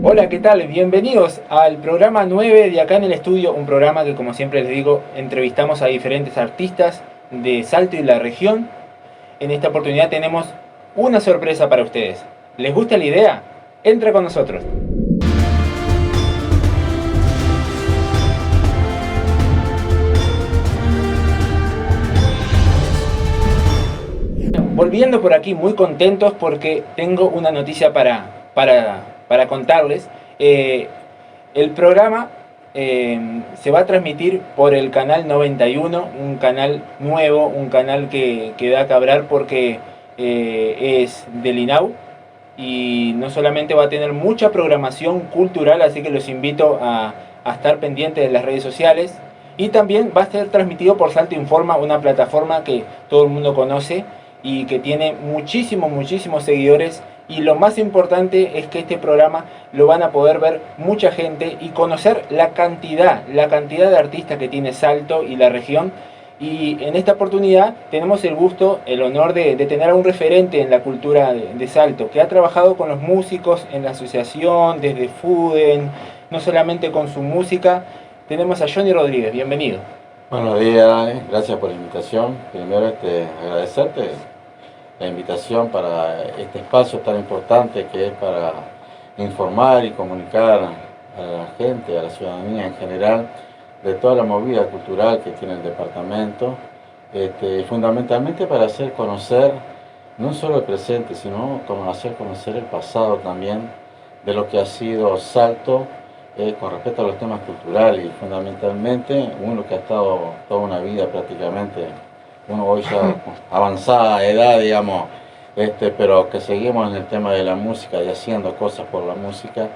Hola, ¿qué tal? Bienvenidos al programa 9 de Acá en el Estudio, un programa que, como siempre les digo, entrevistamos a diferentes artistas de Salto y la región. En esta oportunidad tenemos una sorpresa para ustedes. ¿Les gusta la idea? Entra con nosotros. Volviendo por aquí muy contentos porque tengo una noticia para contarles. El programa se va a transmitir por el canal 91, un canal nuevo, un canal que da que hablar porque es del INAU y no solamente va a tener mucha programación cultural, así que los invito a estar pendientes de las redes sociales, y también va a ser transmitido por Salto Informa, una plataforma que todo el mundo conoce y que tiene muchísimos seguidores. Y lo más importante es que este programa lo van a poder ver mucha gente y conocer la cantidad de artistas que tiene Salto y la región. Y en esta oportunidad tenemos el gusto, el honor de tener a un referente en la cultura de Salto, que ha trabajado con los músicos en la asociación, desde FUDEN, no solamente con su música. Tenemos a Johnny Rodríguez, bienvenido. Buenos días, gracias por la invitación. Primero agradecerte la invitación para este espacio tan importante que es para informar y comunicar a la gente, a la ciudadanía en general, de toda la movida cultural que tiene el departamento, fundamentalmente para hacer conocer no solo el presente, sino como hacer conocer el pasado también de lo que ha sido Salto con respecto a los temas culturales, y fundamentalmente uno que ha estado toda una vida prácticamente, uno hoy ya avanzada edad, digamos, pero que seguimos en el tema de la música y haciendo cosas por la música.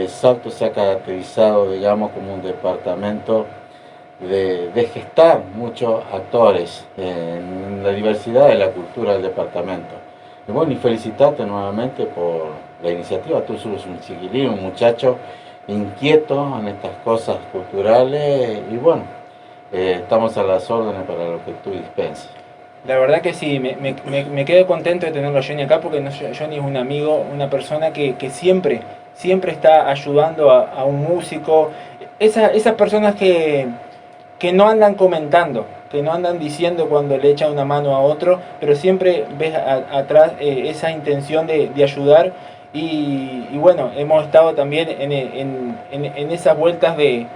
Salto se ha caracterizado, digamos, como un departamento de gestar muchos actores en la diversidad de la cultura del departamento. Y bueno, y felicitarte nuevamente por la iniciativa. Tú sos un chiquilín, un muchacho inquieto en estas cosas culturales, y bueno, estamos a las órdenes para lo que tú dispenses. La verdad que sí, me quedo contento de tenerlo a Johnny acá porque Johnny es un amigo, una persona que siempre está ayudando a un músico. Esas personas que no andan comentando, que no andan diciendo cuando le echan una mano a otro, pero siempre ves atrás esa intención de ayudar. Y bueno, hemos estado también en esas vueltas de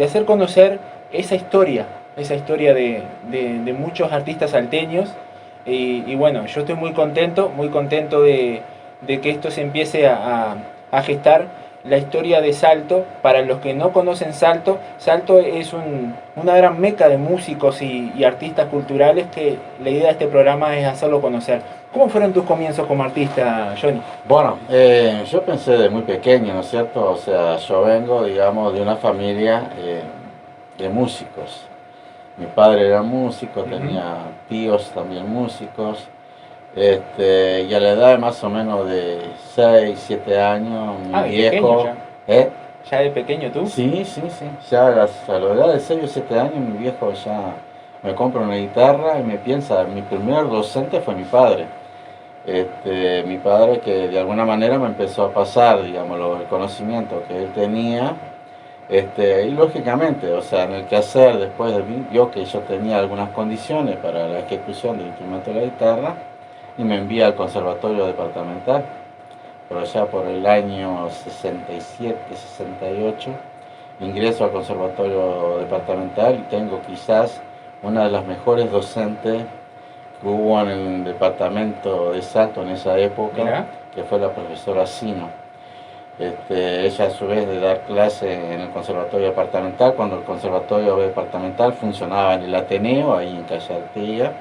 hacer conocer esa historia de muchos artistas salteños. Y bueno, yo estoy muy contento de que esto se empiece a gestar. La historia de Salto, para los que no conocen Salto, Salto es una gran meca de músicos y artistas culturales, que la idea de este programa es hacerlo conocer. ¿Cómo fueron tus comienzos como artista, Johnny? Bueno, yo pensé de muy pequeño, ¿no es cierto? O sea, yo vengo, digamos, de una familia de músicos. Mi padre era músico, tenía tíos también músicos. Y a la edad de más o menos de 6, 7 años, mi viejo... Pequeño ya. ¿Eh? ¿Ya de pequeño tú? Sí. Ya a la edad de 6 o 7 años mi viejo ya me compra una guitarra y me piensa, mi primer docente fue mi padre. Mi padre, que de alguna manera me empezó a pasar, digamos, el conocimiento que él tenía. Y lógicamente, o sea, en el quehacer después de mí, vio que yo tenía algunas condiciones para la ejecución del instrumento de la guitarra, y me envía al conservatorio departamental, por allá por el año 67, 68, ingreso al conservatorio departamental y tengo quizás una de las mejores docentes que hubo en el departamento de Salto en esa época. ¿Mira? Que fue la profesora Sino. Ella, a su vez, de dar clase en el conservatorio departamental, cuando el conservatorio departamental funcionaba en el Ateneo, ahí en Calle Artigas,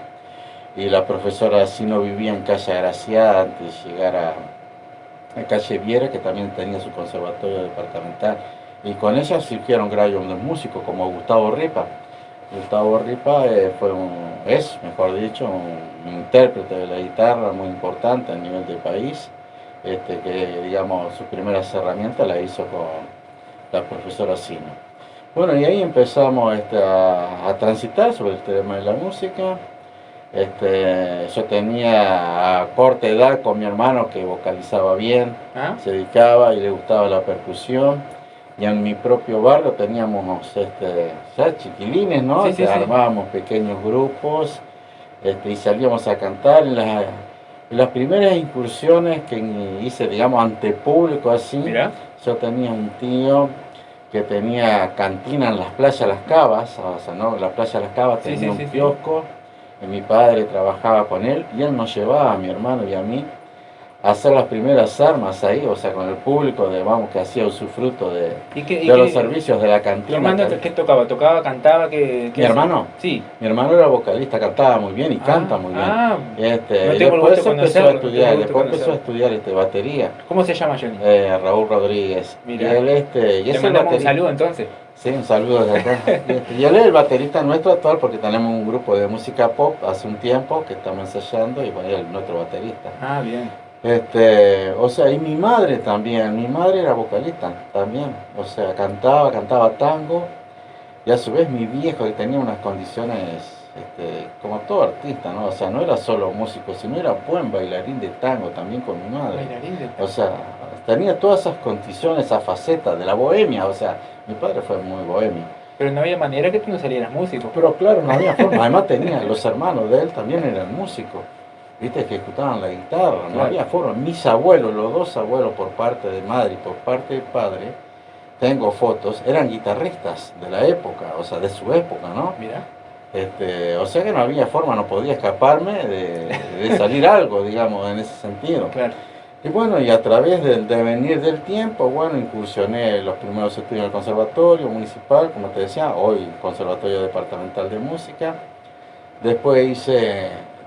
y la profesora Sino vivía en Calle Graciada antes de llegar a Calle Viera, que también tenía su conservatorio departamental, y con ella surgieron grandes músicos como Gustavo Ripa. Gustavo Ripa es, mejor dicho, un intérprete de la guitarra muy importante a nivel del país, que, digamos, sus primeras herramientas las hizo con la profesora Sino. Bueno, y ahí empezamos a transitar sobre el tema de la música. Yo tenía a corta edad con mi hermano que vocalizaba bien, ¿Ah? se dedicaba y le gustaba la percusión. Y en mi propio barrio teníamos ya chiquilines, ¿no? Sí, sí, sí. Armábamos pequeños grupos y salíamos a cantar. En las primeras incursiones que hice, digamos, ante público así, Mirá. yo tenía un tío que tenía cantina en las playas Las Cavas, o sea, ¿no? La playa Las Cavas Sí, tenía sí, un sí, sí. kiosco, y mi padre trabajaba con él, y él nos llevaba a mi hermano y a mí a hacer las primeras armas ahí, o sea, con el público, de, vamos, que hacía usufructo ¿Y qué, y de los qué, servicios de la tu cantina. hermano qué tocaba? ¿Tocaba, cantaba? Mi Qué hacía? hermano, Sí. mi hermano era vocalista, cantaba muy bien y canta Ah, muy bien. ah. No Y tengo el gusto después de empezó a conocerlo, no tengo estudiar, el gusto de después empezó a conocerlo. estudiar batería, ¿Cómo se llama Johnny? Raúl Rodríguez. Y Mira. él y Le es el mandamos un baterista. saludo entonces. Sí, un saludo desde acá. Y él es el baterista nuestro actual porque tenemos un grupo de música pop hace un tiempo que estamos ensayando y bueno, él es nuestro baterista. Ah, bien. O sea, y mi madre también, mi madre era vocalista también, o sea, cantaba tango, y a su vez mi viejo que tenía unas condiciones, como todo artista, ¿no? O sea, no era solo músico, sino era buen bailarín de tango también con mi madre. Bailarín de O sea, tenía todas esas condiciones, esa faceta de la bohemia, o sea, mi padre fue muy bohemio. Pero no había manera que tú no salieras músico. Pero claro, no había forma, además tenía, los hermanos de él también eran músicos. Viste, que ejecutaban la guitarra, no Claro. había forma. Mis abuelos, los dos abuelos por parte de madre y por parte de padre, tengo fotos, eran guitarristas de la época, o sea, de su época, ¿no? Mira. O sea que no había forma, no podía escaparme de salir algo, digamos, en ese sentido. Claro. Y bueno, y a través del devenir del tiempo, bueno, incursioné los primeros estudios en el Conservatorio Municipal, como te decía, hoy Conservatorio Departamental de Música. Después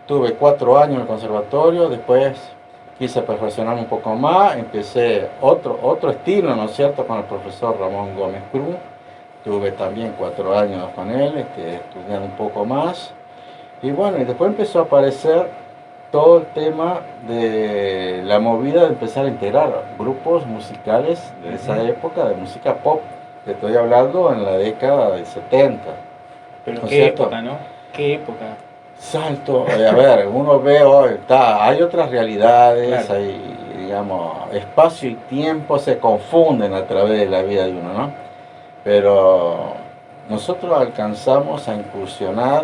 tuve 4 años en el conservatorio, después quise perfeccionarme un poco más, empecé otro estilo, ¿no es cierto?, con el profesor Ramón Gómez Cruz. Tuve también 4 años con él, estudiando un poco más. Y bueno, y después empezó a aparecer todo el tema de la movida de empezar a integrar grupos musicales de esa época, de música pop. Te estoy hablando en la década del 70. Pero ¿No es qué cierto? época, ¿no? Qué época. Salto, a ver, uno ve hoy, hay otras realidades, Claro. hay, digamos, espacio y tiempo se confunden a través de la vida de uno, ¿no? Pero nosotros alcanzamos a incursionar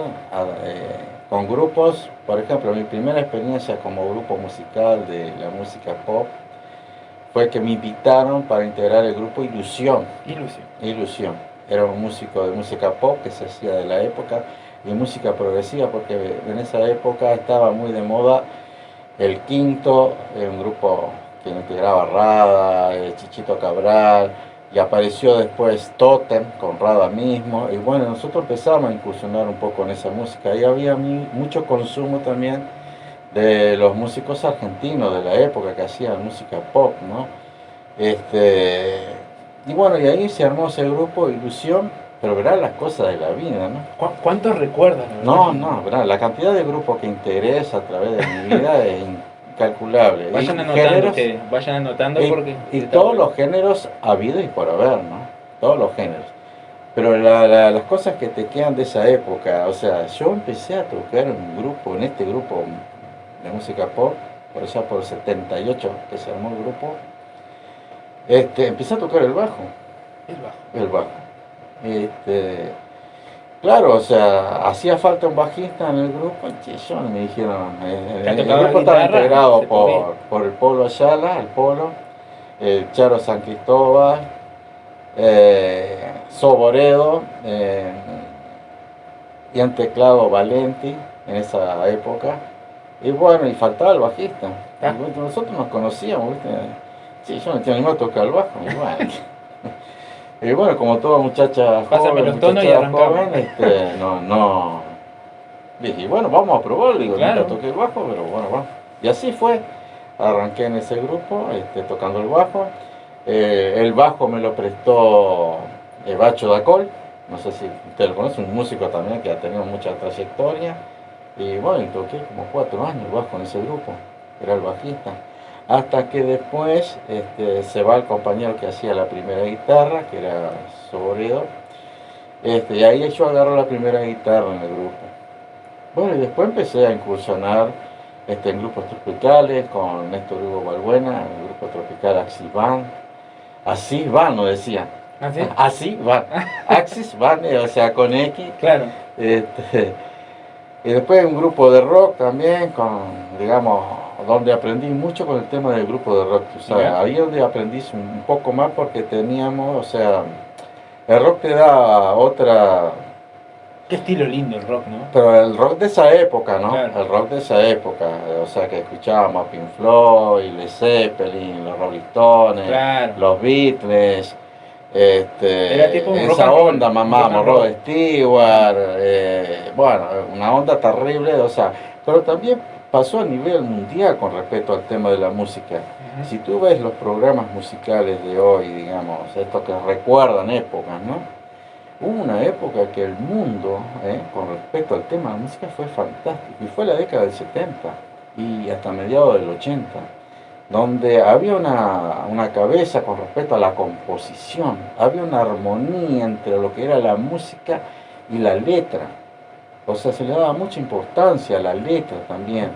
con grupos, por ejemplo, mi primera experiencia como grupo musical de la música pop fue que me invitaron para integrar el grupo Ilusión. Ilusión. Ilusión. Era un músico de música pop que se hacía de la época y música progresiva, porque en esa época estaba muy de moda El Quinto, un grupo que integraba Rada, Chichito Cabral, y apareció después Totem con Rada mismo, y bueno, nosotros empezamos a incursionar un poco en esa música, y había mucho consumo también de los músicos argentinos de la época que hacían música pop, ¿no? Y bueno, y ahí se armó ese grupo Ilusión, pero verá las cosas de la vida, ¿no? ¿Cuántos recuerdas? No, verá, la cantidad de grupos que integré a través de mi vida es incalculable. Vayan Y anotando géneros, ustedes, vayan anotando porque... y está todos bueno. los géneros habidos y por haber, ¿no? Todos los géneros. Pero las cosas que te quedan de esa época, o sea, yo empecé a tocar en este grupo de música pop, por allá por el 78 que se armó el grupo, empecé a tocar el bajo. El bajo. El bajo. Claro, o sea, hacía falta un bajista en el grupo, yo me dijeron, ¿Te ha el tocado grupo la estaba guitarra? integrado ¿Se podía? por el Polo Ayala, el Polo, el Charo San Cristóbal, Soboredo, y en teclado Valenti en esa época, y bueno, y faltaba el bajista. Ah. Y bueno, nosotros nos conocíamos, ¿viste? Sí, yo me tenía animado a tocar el bajo, y bueno. Y bueno, como toda muchacha Pásame joven, los tonos y muchachada arrancamos. joven, no. Dije, bueno, vamos a probar, digo, Claro. nunca toqué el bajo, pero bueno, vamos. Y así fue, arranqué en ese grupo, tocando el bajo. El bajo me lo prestó Bacho Dacol, no sé si usted lo conoce, un músico también que ha tenido mucha trayectoria. Y bueno, y toqué como 4 años el bajo en ese grupo, era el bajista. Hasta que después se va el compañero que hacía la primera guitarra, que era Soboredo, y ahí yo agarro la primera guitarra en el grupo. Bueno, y después empecé a incursionar en grupos tropicales con Néstor Hugo Balbuena, el grupo tropical Axis Band. Así van, lo decían. ¿Ah, sí? Así van. Axis Band, o sea, con X. Claro. Este, y después un grupo de rock también, digamos, donde aprendí mucho con el tema del grupo de rock. O sea, ahí es donde aprendí un poco más porque teníamos, o sea, el rock te da otra. Qué estilo lindo el rock, ¿no? Pero el rock de esa época, ¿no? Claro. El rock de esa época, o sea, que escuchábamos a Pink Floyd, Led Zeppelin, los Rolling Stones, Claro. los Beatles, Era tipo un rock esa and roll, onda, mamá, Rod Stewart, bueno, una onda terrible, o sea, pero también pasó a nivel mundial con respecto al tema de la música. Si tú ves los programas musicales de hoy, digamos, estos que recuerdan épocas, ¿no? Hubo una época que el mundo, con respecto al tema de la música, fue fantástico, y fue la década del 70 y hasta mediados del 80, donde había una cabeza con respecto a la composición, había una armonía entre lo que era la música y la letra, o sea, se le daba mucha importancia a la letra también,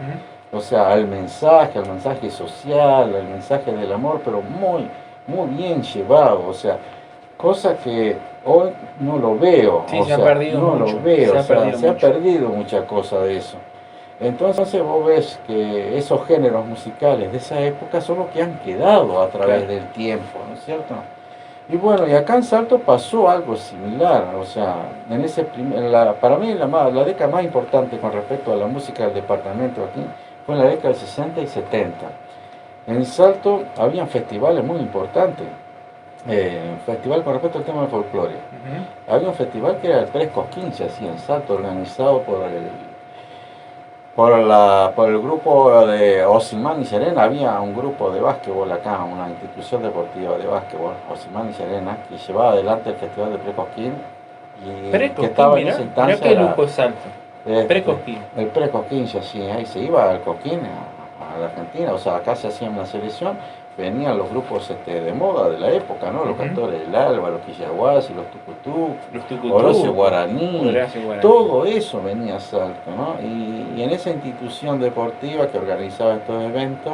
o sea, al mensaje social, al mensaje del amor, pero muy, muy bien llevado, o sea, cosa que hoy no lo veo, Sí, o se ha sea, perdido no mucho, lo veo, se ha o sea, perdido se ha mucho. perdido mucha cosa de eso. Entonces vos ves que esos géneros musicales de esa época son los que han quedado a través del tiempo, ¿no es cierto? Y bueno, y acá en Salto pasó algo similar, o sea, para mí la década más importante con respecto a la música del departamento aquí fue en la década del 60 y 70. En Salto habían festivales muy importantes, festival con respecto al tema del folclore. Había un festival que era el Tres Cosquín, se hacía en Salto, organizado por el grupo de Osimán y Serena. Había un grupo de básquetbol acá, una institución deportiva de básquetbol, Osimán y Serena, que llevaba adelante el festival de Precosquín, y que estaba en esa Mirá instancia qué lujo es Salto. el Precosquín. Precosquín se hacía, ahí se iba al Cosquín, a la Argentina, o sea, acá se hacía una selección, venían los grupos de moda de la época, ¿no? Los Cantores del Alba, los Quillahuasi, los Tucutú, Horacio Guaraní, todo eso venía a Salto, ¿no? Y en esa institución deportiva que organizaba estos eventos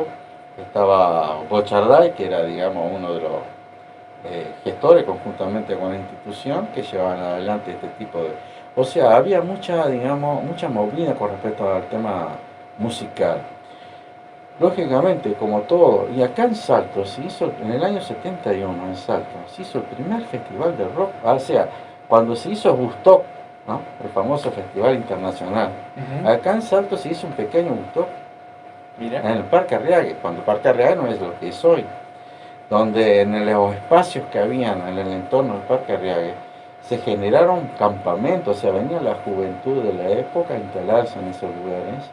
estaba Bocharday, que era, digamos, uno de los gestores conjuntamente con la institución que llevaban adelante este tipo de... O sea, había mucha, digamos, mucha movida con respecto al tema musical. Lógicamente, como todo, y acá en Salto se hizo, en el año 71 en Salto, se hizo el primer festival de rock, o sea, cuando se hizo Woodstock, ¿no? El famoso festival internacional. Acá en Salto se hizo un pequeño Woodstock, en el Parque Arriague, cuando el Parque Arriague no es lo que es hoy, donde en los espacios que habían en el entorno del Parque Arriague se generaron campamentos, o sea, venía la juventud de la época a instalarse en esos lugares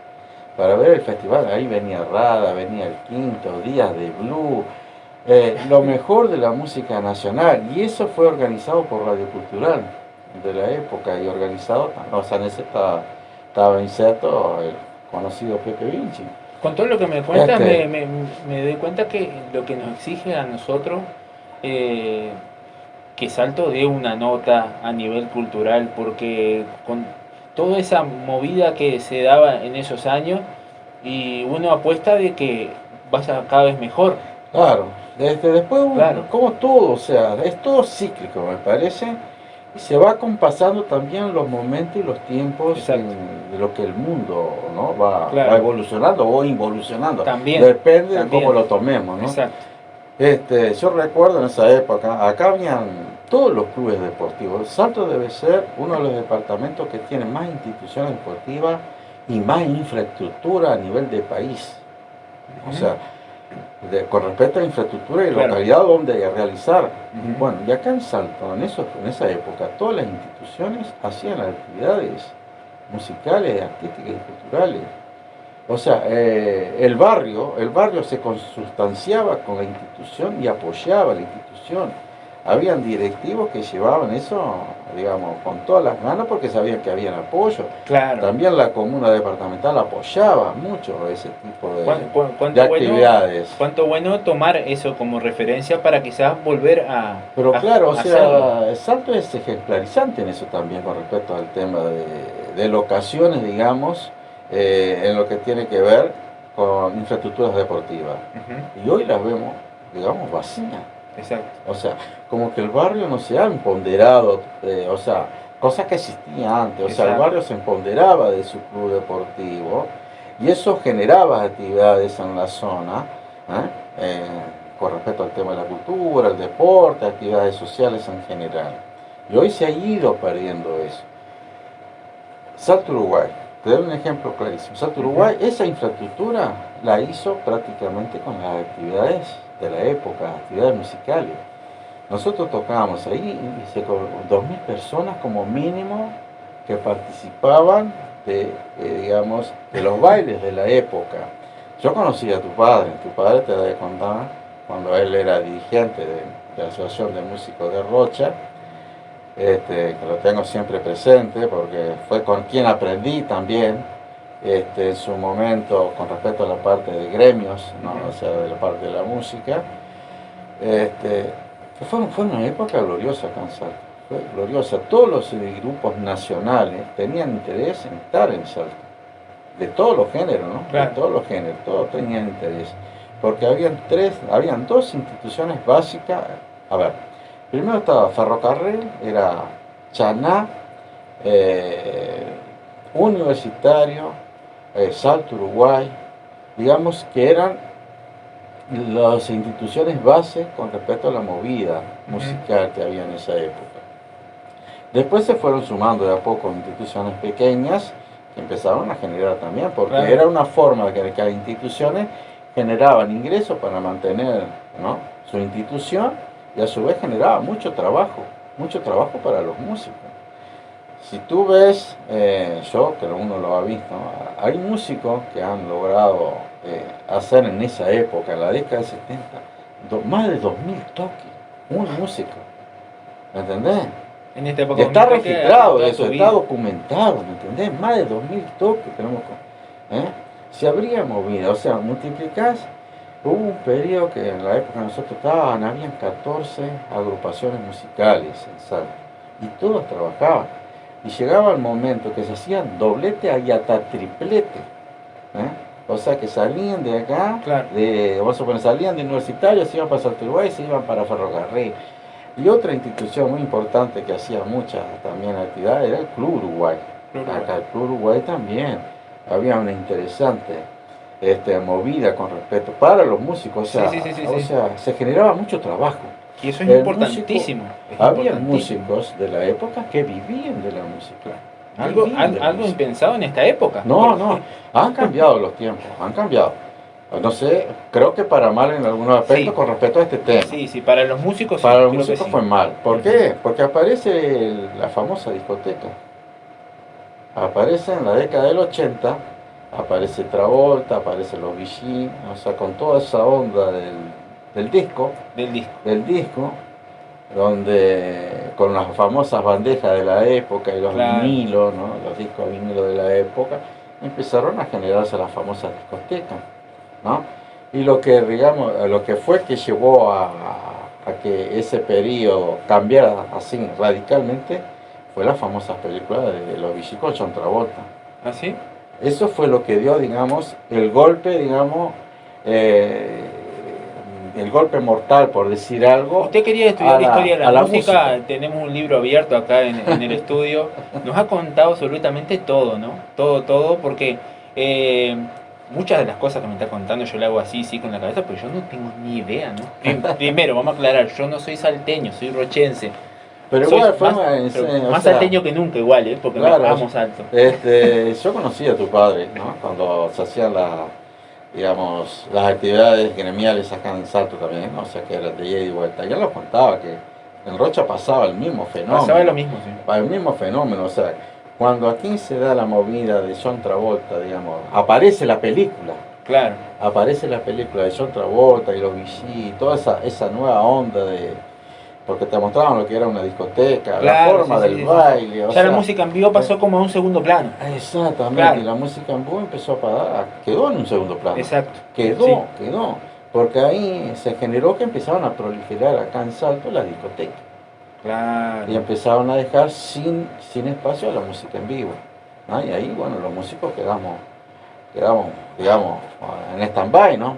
para ver el festival. Ahí venía Rada, venía el Quinto, Días de Blue, lo mejor de la música nacional, y eso fue organizado por Radio Cultural de la época, y organizado, o sea, en ese estaba inserto el conocido Pepe Vinci. Con todo lo que me cuentas, me doy cuenta que lo que nos exige a nosotros, que Salto dé una nota a nivel cultural, porque con toda esa movida que se daba en esos años, y uno apuesta de que vaya cada vez mejor. Claro, después, Claro. como todo, o sea, es todo cíclico, me parece, y se va compasando también los momentos y los tiempos de lo que el mundo, ¿no? va evolucionando o involucionando. También, depende de cómo lo tomemos, ¿no? Exacto. Yo recuerdo en esa época, acá habían todos los clubes deportivos. Salto debe ser uno de los departamentos que tiene más instituciones deportivas y más infraestructura a nivel de país. O sea, con respecto a infraestructura y localidad donde realizar. Bueno, y acá en Salto, en esa época, todas las instituciones hacían actividades musicales, artísticas y culturales. O sea, el barrio se consustanciaba con la institución y apoyaba a la institución. Habían directivos que llevaban eso, digamos, con todas las ganas porque sabían que había apoyo. Claro. También la comuna departamental apoyaba mucho ese tipo de actividades. Cuánto bueno tomar eso como referencia para quizás volver a... Pero claro, o sea, Salto es ejemplarizante en eso también con respecto al tema de locaciones, digamos, en lo que tiene que ver con infraestructuras deportivas. Y hoy las vemos, digamos, vacías. Exacto. O sea, como que el barrio no se ha empoderado, o sea, cosa que existía antes. O sea, el barrio se empoderaba de su club deportivo y eso generaba actividades en la zona, con respecto al tema de la cultura, el deporte, actividades sociales en general. Y hoy se ha ido perdiendo eso. Salto Uruguay, te doy un ejemplo clarísimo. Salto Uruguay, esa infraestructura la hizo prácticamente con las actividades de la época, actividades musicales. Nosotros tocábamos ahí, 2.000 personas como mínimo que participaban de, digamos, de los bailes de la época. Yo conocí a tu padre te debe contar, cuando él era dirigente de la Asociación de Músicos de Rocha, que lo tengo siempre presente porque fue con quien aprendí también en su momento con respecto a la parte de gremios, ¿no? O sea, de la parte de la música. Fue una época gloriosa acá en Salta, fue gloriosa. Todos los grupos nacionales tenían interés en estar en Salta, de todos los géneros, ¿no? Claro. De todos los géneros, todos tenían interés, porque habían dos instituciones básicas. A ver, primero estaba Ferrocarril, era Chaná, Universitario, Salto Uruguay, digamos que eran las instituciones base con respecto a la movida musical que había en esa época. Después se fueron sumando de a poco instituciones pequeñas que empezaron a generar también, porque claro, era una forma de que las instituciones generaban ingresos para mantener, ¿no?, su institución, y a su vez generaba mucho trabajo para los músicos. Si tú ves, yo que uno lo ha visto, hay músicos que han logrado hacer en esa época, en la década del 70, más de 2.000 toques, un músico, ¿me entendés? En esta época está registrado eso, está documentado, ¿me entendés? Más de 2.000 toques tenemos, si habría movida, o sea, multiplicás. Hubo un periodo que en la época que nosotros estábamos, habían 14 agrupaciones musicales en Salta, y todos trabajaban. Y llegaba el momento que se hacían doblete y hasta triplete. O sea que salían de acá, claro, vamos a poner, salían de Universitario, se iban para Salto Uruguay, se iban para Ferrocarril. Y otra institución muy importante que hacía muchas también actividades era el Club Uruguay. Acá el Club Uruguay también había una interesante movida con respecto para los músicos. O sea, o sea, se generaba mucho trabajo. Y eso es importantísimo. Había músicos de la época que vivían de la música. Algo impensado en esta época. No, han cambiado los tiempos, han cambiado. No sé, creo que para mal en algunos aspectos con respecto a este tema. Sí, para los músicos para los músicos fue mal. ¿Por qué? Porque aparece la famosa discoteca. Aparece en la década del 80, aparece Travolta, aparece los Vichy, o sea, con toda esa onda del disco, donde con las famosas bandejas de la época y los vinilos, ¿no?, los discos vinilos de la época, empezaron a generarse las famosas discotecas, ¿no? Y lo que, digamos, lo que fue que llevó a que ese periodo cambiara así radicalmente fue las famosas películas de los Vichy con John Travolta. ¿Ah, sí? Eso fue lo que dio, digamos, el golpe, digamos, el golpe mortal, por decir algo. Usted quería estudiar historia de la música, tenemos un libro abierto acá en el estudio, nos ha contado absolutamente todo, ¿no? Todo, porque muchas de las cosas que me está contando yo le hago así, sí, con la cabeza, pero yo no tengo ni idea, ¿no? Primero, vamos a aclarar, yo no soy salteño, soy rochense. Pero igual fue más salteño que nunca igual, porque claro, vamos alto. Yo conocí a tu padre, ¿no?, cuando se hacían digamos, las actividades gremiales acá en Salto también, ¿no? O sea, que era de ida y vuelta. Ya lo contaba que en Rocha pasaba el mismo fenómeno. Pasaba lo mismo, sí. El mismo fenómeno, o sea, cuando aquí se da la movida de John Travolta, digamos, aparece la película. Claro. Aparece la película de John Travolta y los Vichy, toda esa nueva onda porque te mostraban lo que era una discoteca, la forma del baile. O sea, la música en vivo pasó como a un segundo plano. Exactamente, claro. Y la música en vivo empezó a parar, quedó en un segundo plano. Exacto. Quedó. Porque ahí se generó que empezaron a proliferar acá en Salto las discotecas. Claro. Y empezaron a dejar sin espacio a la música en vivo. ¿no? Y ahí, bueno, los músicos quedamos, digamos, en stand-by, ¿no?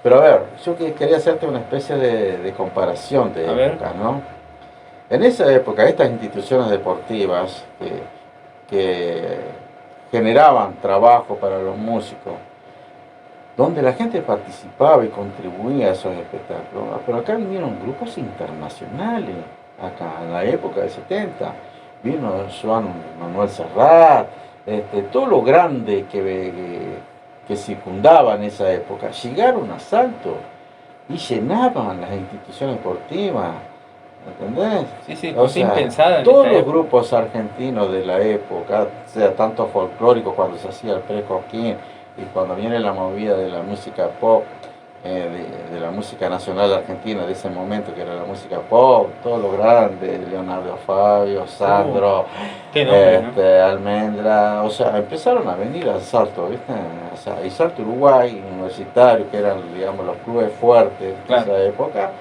Pero a ver, yo quería hacerte una especie de comparación A de ver. épocas, ¿no? En esa época, estas instituciones deportivas que generaban trabajo para los músicos, donde la gente participaba y contribuía a esos espectáculos, pero acá vinieron grupos internacionales, acá en la época del 70, vino Joan Manuel Serrat, todo lo grande que circundaba en esa época, llegaron a Salto y llenaban las instituciones deportivas, ¿entendés? Sí, sí, O cosa sea, impensada en todos esta los época. grupos argentinos de la época, sea tanto folclórico cuando se hacía el pre-Cosquín y cuando viene la movida de la música pop, de la música nacional argentina de ese momento, que era la música pop, todo lo grande, Leonardo Fabio, Sandro, Qué nombre, ¿no? Almendra, o sea, empezaron a venir al Salto, ¿viste? O sea, y Salto Uruguay, Universitario, que eran, digamos, los clubes fuertes de Claro. esa época,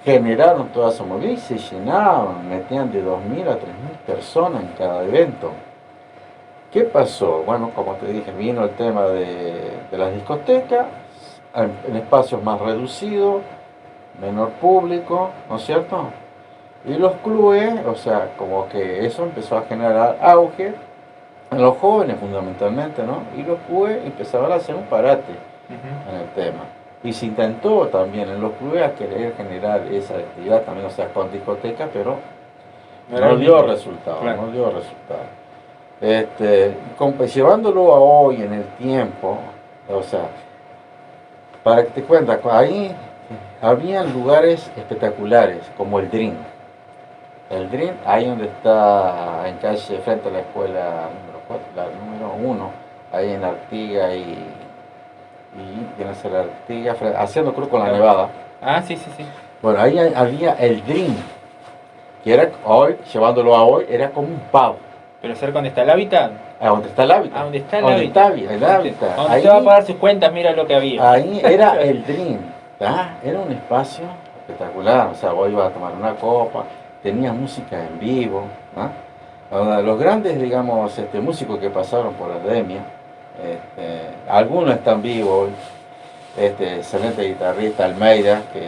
generaron toda esa movida y se llenaban, metían de 2.000 a 3.000 personas en cada evento. ¿Qué pasó? Bueno, como te dije, vino el tema de las discotecas, en espacios más reducidos, menor público, ¿no es cierto? Y los clubes, o sea, como que eso empezó a generar auge en los jóvenes fundamentalmente, ¿no? Y los clubes empezaron a hacer un parate Ujú. en el tema. Y se intentó también en los clubes a querer generar esa actividad también, o sea, con discoteca, pero No era no lo dio mismo. resultado, Claro. no dio resultado. Llevándolo a hoy en el tiempo, o sea, para que te cuentas, ahí había lugares espectaculares, como el Dream. El Dream, ahí donde está, en calle, frente a la escuela la número 1, ahí en Artiga y tiene que ser Artiga, haciendo cruz con la Claro. Nevada. Ah, sí, sí, sí. Bueno, ahí había el Dream, que era hoy, llevándolo a hoy, era como un pub. Pero cerca donde está el hábitat. A donde está el hábitat. Ah, donde está el Donde hábitat. está el hábitat. Donde usted va a pagar sus cuentas, mira lo que había. Ahí era el Dream. ¿Tá? Era un espacio espectacular. O sea, vos ibas a tomar una copa, tenía música en vivo. ¿Ah? Los grandes, digamos, músicos que pasaron por la Academia, algunos están vivos hoy. Excelente guitarrista Almeida, que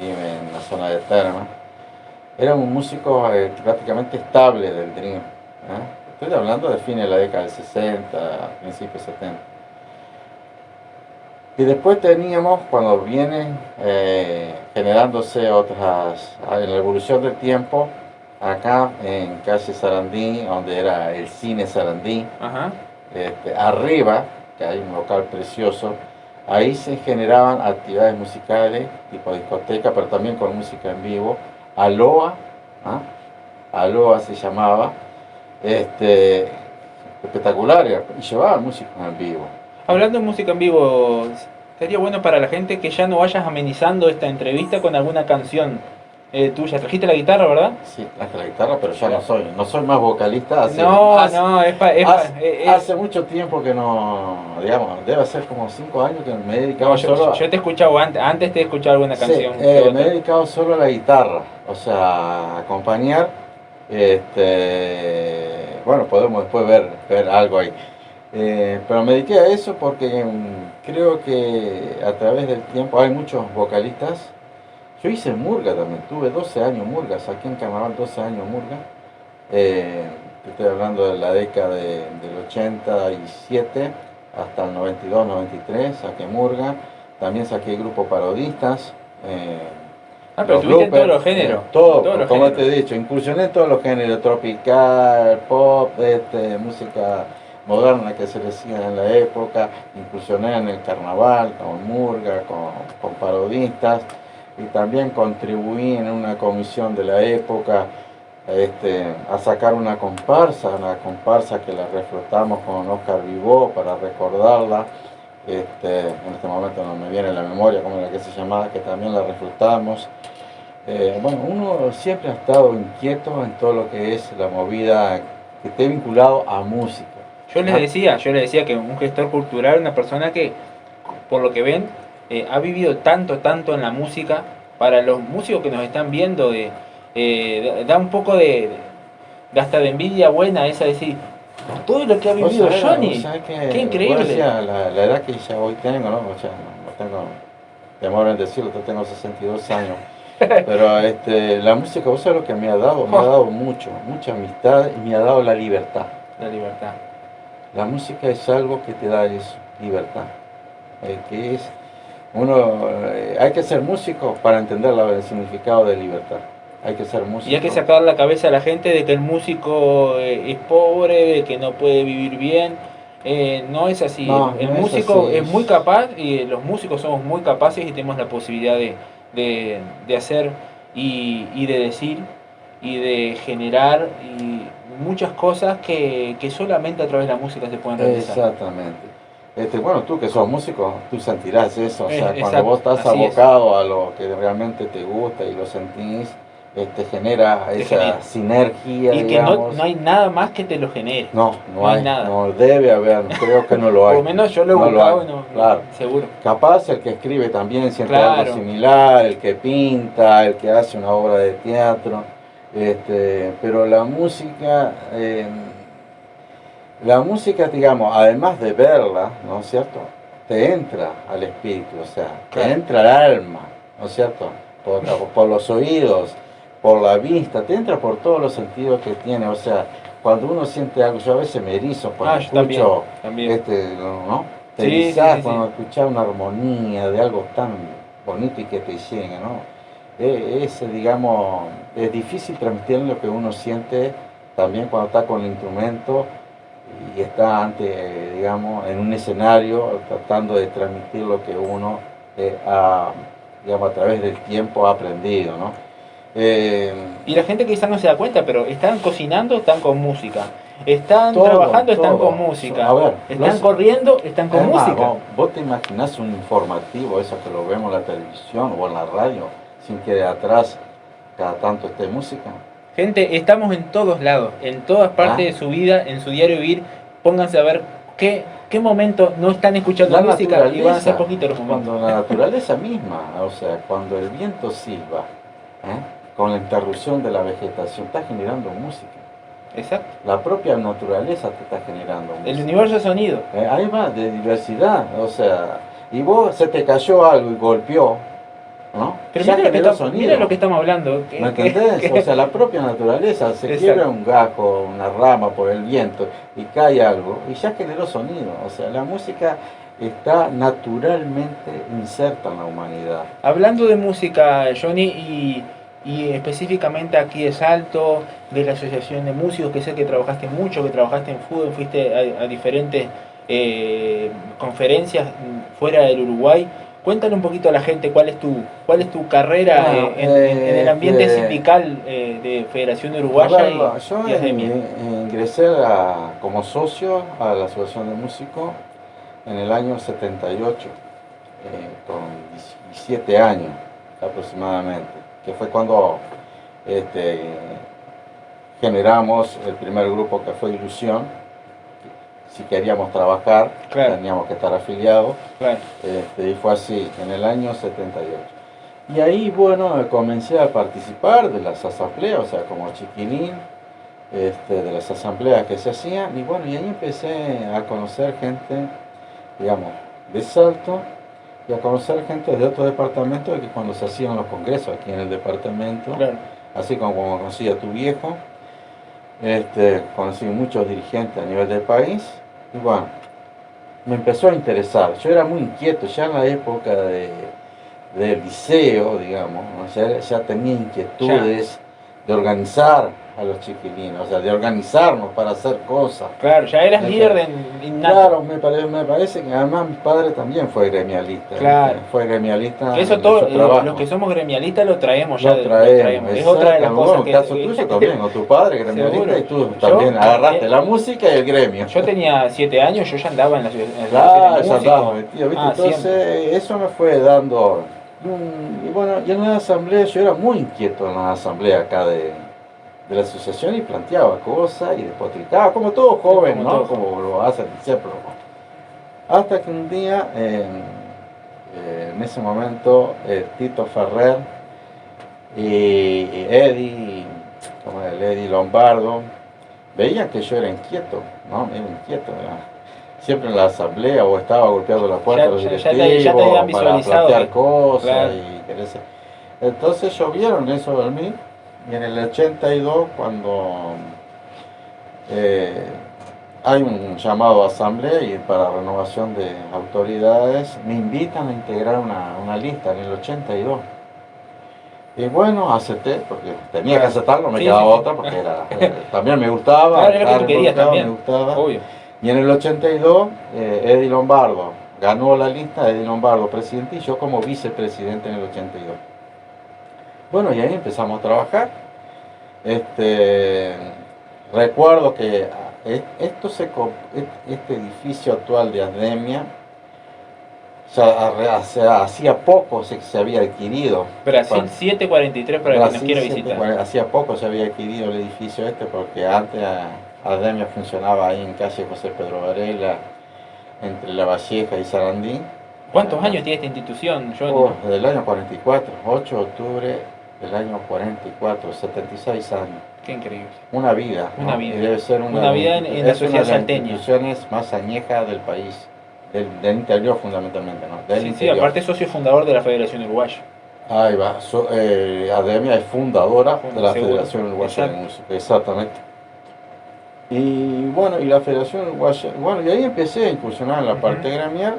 vive en la zona de Terma, era un músico prácticamente estable del Dream. Estoy hablando de fines de la década del 60, principios 70. Y después teníamos, cuando vienen generándose otras, en la evolución del tiempo, acá en calle Sarandí, donde era el cine Sarandí, Ajá. arriba, que hay un local precioso, ahí se generaban actividades musicales, tipo discoteca, pero también con música en vivo. Aloha, ¿ah? Aloha se llamaba, espectacular, y llevaban músicos en vivo. Hablando de música en vivo, sería bueno para la gente que ya no vayas amenizando esta entrevista con alguna canción tuya. Trajiste la guitarra, ¿verdad? Sí, traje la guitarra, pero ya no soy más vocalista. No, Hace mucho tiempo que no, digamos, debe ser como 5 años que me he dedicado no, solo yo te he escuchado antes te he escuchado alguna Sí, canción. me he dedicado solo a la guitarra, o sea, a acompañar, bueno, podemos después ver algo ahí. Pero me dediqué a eso porque creo que a través del tiempo hay muchos vocalistas. Yo hice murga también, tuve 12 años murga, saqué en Carnaval 12 años murga. Estoy hablando de la década del 87 hasta el 92, 93, saqué murga. También saqué grupo parodistas. Pero estuviste en todos los géneros. Todo, como te he dicho, incursioné en todos los géneros, tropical, pop, música moderna que se decía en la época, incursioné en el carnaval, con murga, con parodistas, y también contribuí en una comisión de la época a sacar una comparsa que la reflotamos con Oscar Vivó para recordarla. En este momento no me viene a la memoria cómo era que se llamaba, que también la reflotamos. Bueno, uno siempre ha estado inquieto en todo lo que es la movida que esté vinculado a música. Yo les decía que un gestor cultural, una persona que, por lo que ven, ha vivido tanto en la música. Para los músicos que nos están viendo, da un poco de hasta de envidia buena esa de decir, todo lo que ha vivido Johnny. Qué increíble. La edad que ya hoy tengo, ¿no? O sea, no tengo temor en decirlo, yo tengo 62 años. Pero la música, vos sabés lo que me ha dado mucho, mucha amistad y me ha dado la libertad. La libertad. La música es algo que te da eso, libertad. Que es hay que ser músico para entender el significado de libertad. Hay que ser músico. Y hay que sacar la cabeza a la gente de que el músico es pobre, de que no puede vivir bien. No es así. No, el no músico es así. es muy capaz y los músicos somos muy capaces y tenemos la posibilidad de hacer y de decir y de generar y muchas cosas que solamente a través de la música se pueden realizar. Exactamente. Bueno, tú que sos músico, tú sentirás eso, o sea, cuando Exacto, vos estás abocado a lo que realmente te gusta y lo sentís, genera esa sinergia, y que no hay nada más que te lo genere. No hay nada. No debe haber, creo que no lo hay. Por lo menos yo lo he buscado y no, claro. Seguro. Capaz el que escribe también siente algo similar, el que pinta, el que hace una obra de teatro, pero la música, digamos, además de verla, ¿no es cierto?, te entra al espíritu, o sea, te entra al alma, ¿no es cierto?, por los oídos, por la vista, te entra por todos los sentidos que tiene, o sea, cuando uno siente algo, yo a veces me erizo cuando escucho, también. ¿no? Te erizás cuando escuchás una armonía de algo tan bonito y que te llega, ¿no? Digamos, es difícil transmitir lo que uno siente también cuando está con el instrumento y está digamos, en un escenario tratando de transmitir lo que uno digamos, a través del tiempo ha aprendido, ¿no? Y la gente quizás no se da cuenta, pero están cocinando, están con música. Están trabajando, están con música. A ver, están corriendo, están con música. ¿Vos te imaginás un informativo, eso que lo vemos en la televisión o en la radio, sin que de atrás cada tanto esté música? Gente, estamos en todos lados, en todas partes de su vida, en su diario vivir. Pónganse a ver qué momento no están escuchando la música y van a ser poquitos los momentos. Cuando la naturaleza misma, o sea, cuando el viento silba, con la interrupción de la vegetación, está generando música. Exacto. La propia naturaleza te está generando música. El universo es sonido. Ahí va, de diversidad, o sea, y vos se te cayó algo y golpeó, ¿no? Pero mira lo que estamos hablando. ¿Me entendés? O sea, la propia naturaleza se quiebra un gajo, una rama por el viento y cae algo y ya generó sonido. O sea, la música está naturalmente inserta en la humanidad. Hablando de música, Johnny, y específicamente aquí de Salto, de la Asociación de Músicos, que sé que trabajaste mucho, que trabajaste en fútbol, fuiste a diferentes conferencias fuera del Uruguay. Cuéntale un poquito a la gente cuál es tu carrera en el ambiente sindical de Federación Uruguaya yo ingresé como socio a la Asociación de Músicos en el año 78, con 17 años aproximadamente, que fue cuando generamos el primer grupo que fue Ilusión. Si queríamos trabajar, teníamos que estar afiliados, y fue así, en el año 78. Y ahí, bueno, comencé a participar de las asambleas, o sea, como chiquilín, de las asambleas que se hacían, y bueno, y ahí empecé a conocer gente, digamos, de Salto, y a conocer gente de otros departamentos, que cuando se hacían los congresos aquí en el departamento, así como conocí a tu viejo, conocí muchos dirigentes a nivel del país, y bueno, me empezó a interesar. Yo era muy inquieto, ya en la época del liceo, digamos, ¿no? ya tenía inquietudes de organizar a los chiquilinos, o sea, de organizarnos para hacer cosas. Claro, ya eras líder de innato. Claro, me parece que además mi padre también fue gremialista. Claro. Fue gremialista. Eso todo, los que somos gremialistas lo traemos ya. Lo traemos. Es otra de las cosas bueno, que... caso tuyo también, o tu padre gremialista. Seguro. Y tú también agarraste la música y el gremio. Yo tenía 7 años, yo ya andaba en la ciudad. Claro, ya andaba metido, ¿viste? Entonces eso me fue dando... Y bueno, y en la asamblea, yo era muy inquieto en la asamblea acá de la asociación y planteaba cosas y despotricaba, como todo joven, ¿no? Como lo hacen siempre. Hasta que un día, en ese momento, Tito Ferrer y Eddie Lombardo, veían que yo era inquieto, ¿no? Era inquieto, siempre en la asamblea o estaba golpeando la puerta de los directivos ya te habían para visualizado. plantear cosas Claro. y querer ser. Entonces ellos vieron eso de mí y en el 82 cuando eh, hay un llamado a asamblea y para renovación de autoridades me invitan a integrar una lista en el 82. Y bueno, acepté, porque tenía que aceptarlo, no me Sí, quedaba sí, sí. otra, porque era, también me gustaba, Claro, era lo que estar tú querías involucrado, también. me gustaba. Obvio. Y en el 82, Eddie Lombardo ganó la lista, Eddie Lombardo presidente y yo como vicepresidente en el 82. Bueno, y ahí empezamos a trabajar. Este, recuerdo que este edificio actual de Ademia, hacía poco se había adquirido. Brasil 743 para quien nos quiera visitar. Hacía poco se había adquirido el edificio este porque antes Ademia funcionaba ahí en calle José Pedro Varela, entre La Valleja y Sarandí. ¿Cuántos años tiene esta institución, Johnny? Desde el año 44, 8 de octubre del año 44, 76 años. Qué increíble. Una vida. Una ¿no? vida. Y debe ser una vida en la sociedad una de las salteña. instituciones más añejas del país, del interior fundamentalmente, ¿no? Del Sí, interior. aparte socio fundador de la Federación Uruguaya. Ahí va. Ademia es fundadora de la Seguro. Federación Uruguaya Exacto. de Música, exactamente. Y bueno, y la Federación Uruguaya, bueno, y ahí empecé a incursionar en la parte gremial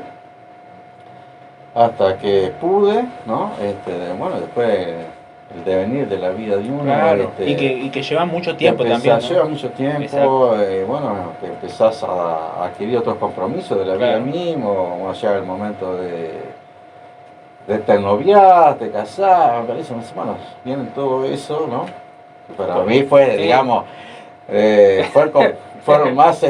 hasta que pude, ¿no? Bueno, después el devenir de la vida de uno. Claro. Y que lleva mucho tiempo también, ¿no? Lleva mucho tiempo, bueno, que empezás a adquirir otros compromisos de la vida mismo, bueno, llega el momento de te noviar, te casar, me parece, bueno, vienen todo eso, ¿no? Para mí fue, digamos, fueron más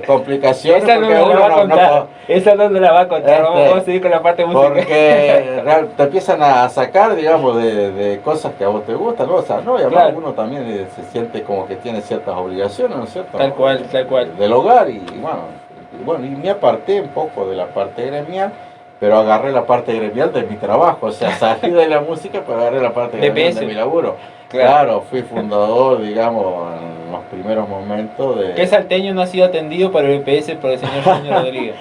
complicaciones. Esa no me la va a contar. Esa no me la va a contar. Vamos a seguir con la parte musical. Porque te empiezan a sacar, digamos, de cosas que a vos te gustan, ¿no? O sea, no, y además uno también se siente como que tiene ciertas obligaciones, ¿no es cierto? Tal cual, tal cual. Del hogar y bueno, y me aparté un poco de la parte gremial, pero agarré la parte gremial de mi trabajo, o sea, salí de la música, pero agarré la parte gremial de mi laburo. Claro, fui fundador, digamos, en los primeros momentos de... ¿Qué salteño no ha sido atendido por el EPS por el señor Junior Rodríguez?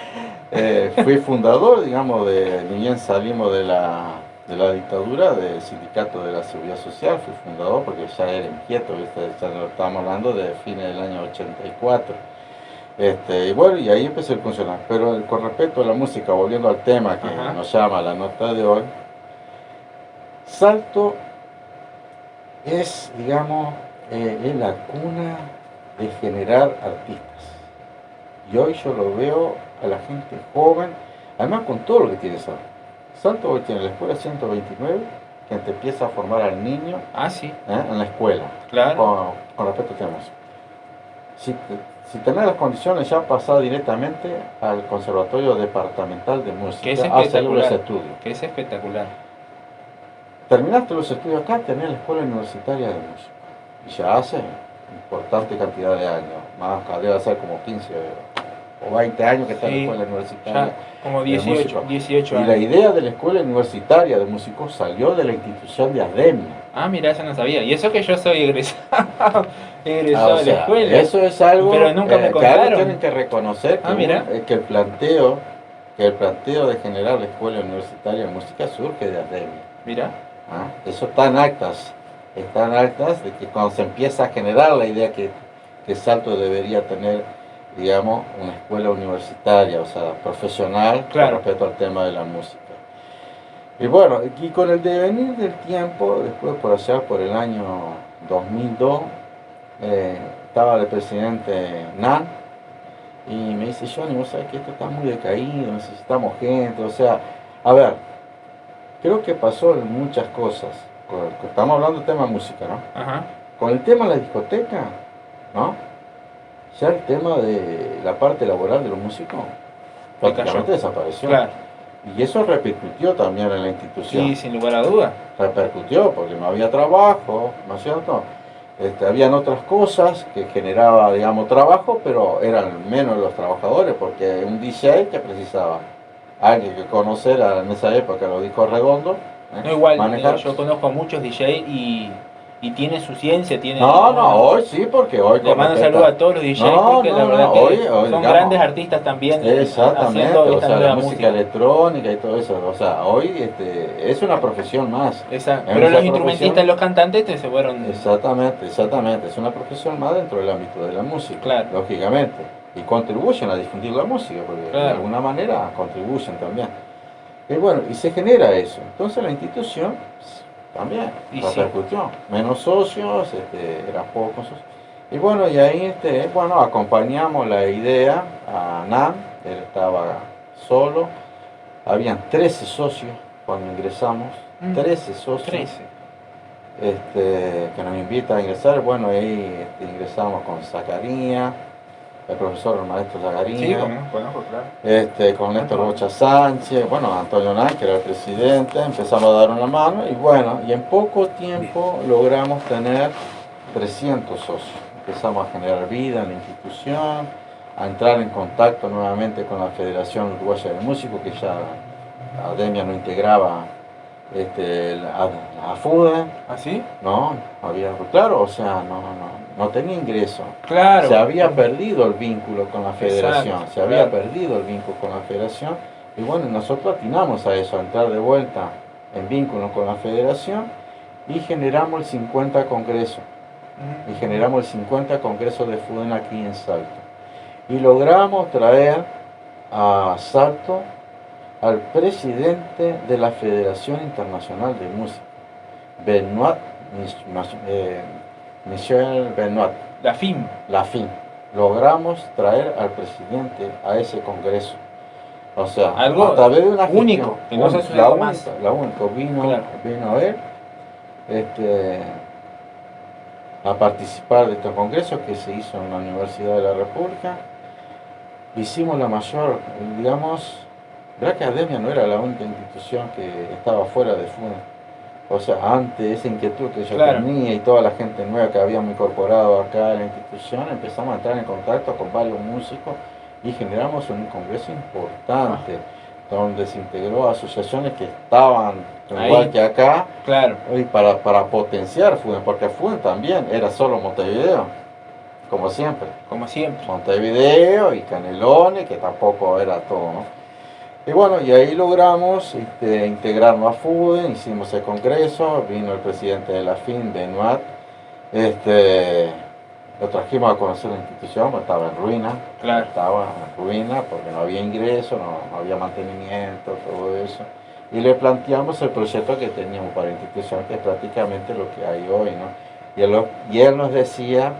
Fui fundador, digamos, ni bien salimos de la dictadura del Sindicato de la Seguridad Social, fui fundador porque ya era inquieto, ¿viste? Ya lo estábamos hablando de fines del año 84. Y bueno, y ahí empecé a funcionar. Pero con respecto a la música, volviendo al tema que nos llama la nota de hoy, Salto es, digamos, es la cuna de generar artistas. Y hoy yo lo veo a la gente joven, además con todo lo que tiene Salto. Salto hoy tiene la escuela 129, que te empieza a formar al niño en la escuela, con respecto a temas. Si tenés las condiciones, ya pasás directamente al Conservatorio Departamental de Música, que es estudios. Que es espectacular. Terminaste los estudios acá, tenés la Escuela Universitaria de Música. Y ya hace importante cantidad de años, más debe ser como 15 o 20 años que está en la Escuela Universitaria. Como 18 años. Y la idea de la Escuela Universitaria de Músicos salió de la institución de Ademia. Ah, mira, eso no sabía. Y eso que yo soy egresado, de la escuela. Eso es algo pero nunca me contaron. Que tienen que reconocer que el planteo de generar la Escuela Universitaria de Música surge de Ademia. Mira. Eso está en actas de que cuando se empieza a generar la idea que Salto debería tener, digamos, una escuela universitaria, o sea, profesional, con respecto al tema de la música. Y bueno, y con el devenir del tiempo, después por el año 2002, estaba el presidente Nan, y me dice, Johnny, vos sabés que esto está muy decaído, necesitamos gente, o sea, a ver, creo que pasó en muchas cosas. Estamos hablando del tema música, ¿no? Con el tema de la discoteca, ¿no? Ya el tema de la parte laboral de los músicos prácticamente desapareció. Y eso repercutió también en la institución. Sí, sin lugar a dudas. Repercutió porque no había trabajo, ¿no es cierto? Habían otras cosas que generaba, digamos, trabajo, pero eran menos los trabajadores, porque un DJ que precisaba alguien que conociera en esa época los discos redondos. No igual, yo conozco a muchos DJ y y tiene su ciencia, tiene... No, hoy sí, porque hoy le mando saludos a todos los DJs, porque la verdad que hoy, son digamos, grandes artistas también exactamente, haciendo o esta sea, la nueva música electrónica y todo eso, o sea, hoy es una profesión más. Pero los instrumentistas y los cantantes se fueron... Exactamente, es una profesión más dentro del ámbito de la música, claro, lógicamente, y contribuyen a difundir la música, porque claro, de alguna manera contribuyen también. Y bueno, y se genera eso, entonces la institución también repercutió, menos socios, eran pocos socios. Y bueno, y ahí bueno, acompañamos la idea a Nan, él estaba solo, habían 13 socios cuando ingresamos, 13 socios 13. Que nos invita a ingresar. Bueno, ahí ingresamos con Zacarías, el profesor, el maestro Zacarías, sí, conozco, claro. con Néstor Rocha Sánchez, bueno, Antonio Nan, que era el presidente, empezamos a dar una mano y bueno, y en poco tiempo logramos tener 300 socios. Empezamos a generar vida en la institución, a entrar en contacto nuevamente con la Federación Uruguaya de Músicos, que ya Ademia no integraba la FUDE. ¿Ah, sí? No, claro, o sea, no tenía ingreso. Claro. Se había perdido el vínculo con la federación, Exacto, había perdido el vínculo con la federación. Y bueno, nosotros atinamos a eso, a entrar de vuelta en vínculo con la federación y generamos el 50 congreso. Y generamos el 50 congreso de FUDEN aquí en Salto. Y logramos traer a Salto al presidente de la Federación Internacional de Música, Michel Benoit. La FIM. Logramos traer al presidente a ese congreso. O sea, algo a través de una único, gestión, que no se la única, vino él a participar de este congreso que se hizo en la Universidad de la República. Hicimos la mayor, digamos, verdad que Ademia no era la única institución que estaba fuera de FUDE. O sea, antes esa inquietud que yo tenía y toda la gente nueva que habíamos incorporado acá en la institución, empezamos a entrar en contacto con varios músicos y generamos un congreso importante, donde se integró asociaciones que estaban igual que acá, y para potenciar FUDE, porque FUDE también era solo Montevideo, como siempre. Montevideo y Canelones, que tampoco era todo, ¿no? Y bueno, y ahí logramos integrarnos a FUDE, hicimos el congreso, vino el presidente de la FIM, Benoit, lo trajimos a conocer la institución, porque estaba en ruina, porque no había ingreso, no había mantenimiento, todo eso. Y le planteamos el proyecto que teníamos para la institución, que es prácticamente lo que hay hoy, ¿no? Y él nos decía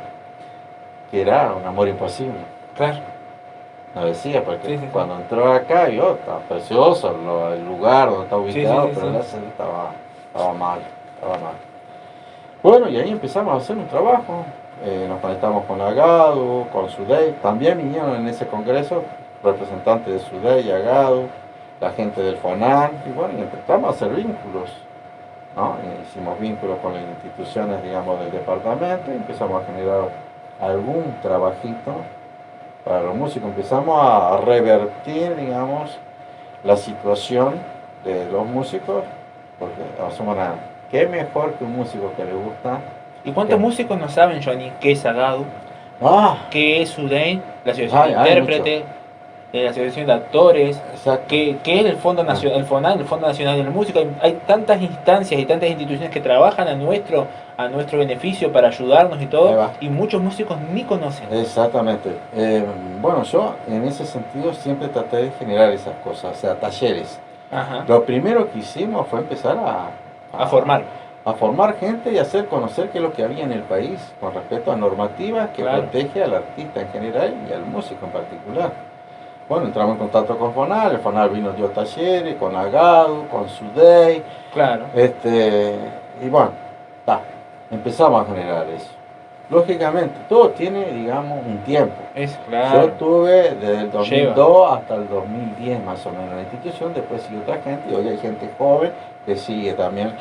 que era un amor imposible. Nos decía, porque cuando entró acá, estaba precioso el lugar donde está ubicado, pero la sede estaba mal. Bueno, y ahí empezamos a hacer un trabajo, nos conectamos con Agado, con SUDEI, también vinieron en ese congreso representantes de SUDEI, Agado, la gente del FONAN, y bueno, y empezamos a hacer vínculos, ¿no? Hicimos vínculos con las instituciones, digamos, del departamento, y empezamos a generar algún trabajito para los músicos. Empezamos a revertir, digamos, la situación de los músicos, porque qué mejor que un músico que le gusta. ¿Y cuántos músicos no saben, Johnny, qué es Agado? ¿Qué es SUDEI? La asociación de intérpretes, la asociación de actores, ¿qué es el Fondo Nacional, el FONAN, el Fondo Nacional de la Música? Hay tantas instancias y tantas instituciones que trabajan a nuestro beneficio para ayudarnos y todo, y muchos músicos ni conocen. Exactamente. Bueno, yo en ese sentido siempre traté de generar esas cosas, o sea, talleres. Lo primero que hicimos fue empezar a formar gente y hacer conocer qué es lo que había en el país con respecto a normativas que protege al artista en general y al músico en particular. Bueno, entramos en contacto con FONAL, el FONAL vino, dio talleres, con Agado, con SUDEI. Y bueno, empezamos a generar eso. Lógicamente, todo tiene, digamos, un tiempo. Yo estuve desde el 2002 hasta el 2010 más o menos en la institución, después sigue otra gente y hoy hay gente joven que sigue también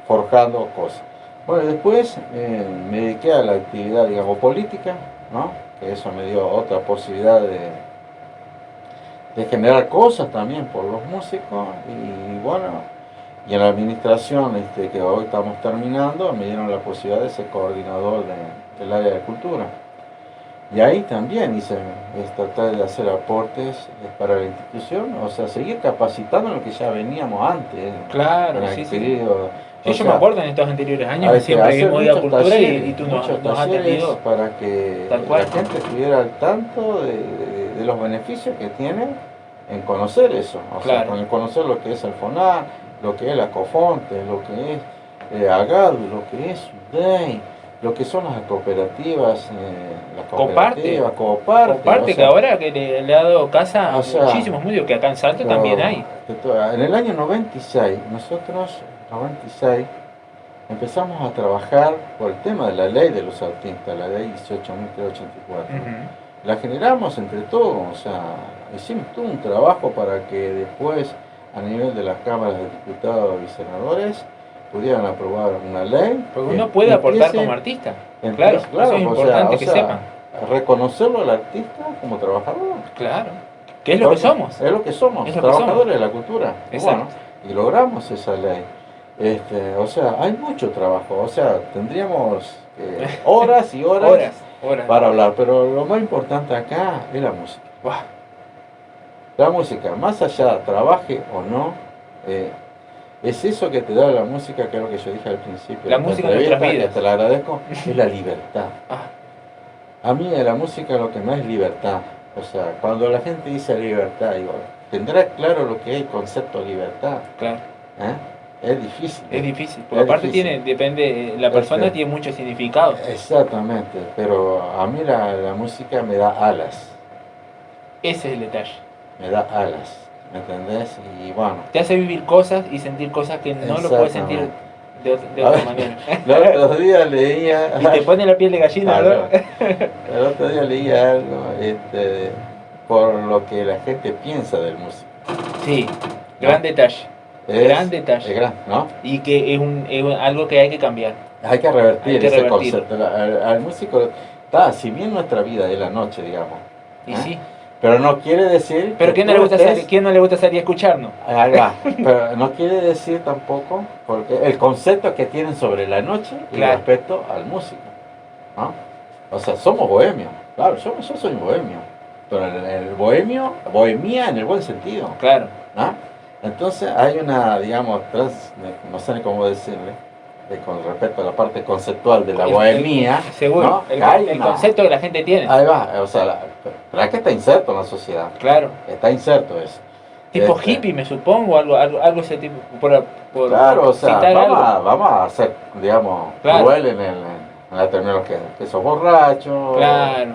forjando cosas. Bueno, después me dediqué a la actividad, digamos, política, ¿no? Que eso me dio otra posibilidad de generar cosas también por los músicos y bueno, Y en la administración que hoy estamos terminando, me dieron la posibilidad de ser coordinador del área de cultura. Y ahí también hice, tratar de hacer aportes para la institución, o sea, seguir capacitando lo que ya veníamos antes. Claro, en sí, sí. querido, Sí, yo me acuerdo en estos anteriores años que siempre hacer hemos ido a muchos cultura talleres, y tú muchos nos has talleres atendido para que tal cual. la gente estuviera al tanto de los beneficios que tiene en conocer eso, o sea, Claro. en conocer lo que es el FONA, lo que es la COFONTE, lo que es AGADU, lo que es UDEI, lo que son las cooperativas, Coparte, o que sea, ahora que le ha dado casa a o sea, muchísimos mundos, que acá en Salto también hay. En el año 96, nosotros, 96, empezamos a trabajar por el tema de la ley de los autistas, la ley 18.384. La generamos entre todos, o sea, hicimos todo un trabajo para que después, a nivel de las cámaras de diputados y senadores, pudieran aprobar una ley. Porque uno puede aportar como artista. Claro, eso es importante que sepan. Reconocerlo al artista como trabajador. Claro, que es lo que somos. Es lo que somos, es lo trabajadores de la cultura. Exacto. Bueno, y logramos esa ley. O sea, hay mucho trabajo, o sea, tendríamos horas y horas, para hablar, pero lo más importante acá es la música. La música, más allá, trabaje o no, es eso que te da la música, que es lo que yo dije al principio. La música en nuestras vidas. Que te la agradezco, es la libertad. A mí la música lo que más es libertad. O sea, cuando la gente dice libertad, digo, ¿tendrá claro lo que es el concepto de libertad? Claro. Es difícil. Es difícil, porque aparte depende, la persona tiene muchos significados. Exactamente, pero a mí la música me da alas. Ese es el detalle. Me da alas, ¿me entendés? Y bueno. Te hace vivir cosas y sentir cosas que no lo puedes sentir de otra manera. El otro día leía... Y te pone la piel de gallina, ¿no? El otro día leía algo por lo que la gente piensa del músico. Sí, gran detalle. Gran detalle. ¿No? Y que es algo que hay que cambiar. Hay que revertir ese concepto. Al músico, si bien nuestra vida es la noche, digamos. Y sí. Pero no quiere decir... ¿Pero quién no le gusta salir a escucharnos? Pero no quiere decir tampoco, porque el concepto que tienen sobre la noche y respecto al músico, ¿no? O sea, somos bohemios. Claro, yo soy bohemio. Pero el bohemia en el buen sentido. Claro. ¿No? Entonces hay una, digamos, no sé cómo decirle, con respecto a la parte conceptual de la bohemia. Seguro, ¿no? el concepto que la gente tiene. Ahí va, o sea, pero es que está inserto en la sociedad. Claro. Está inserto eso. Tipo hippie, me supongo, algo ese tipo. Claro, o sea, vamos a ser, digamos, cruel en la terminología. Que sos borracho,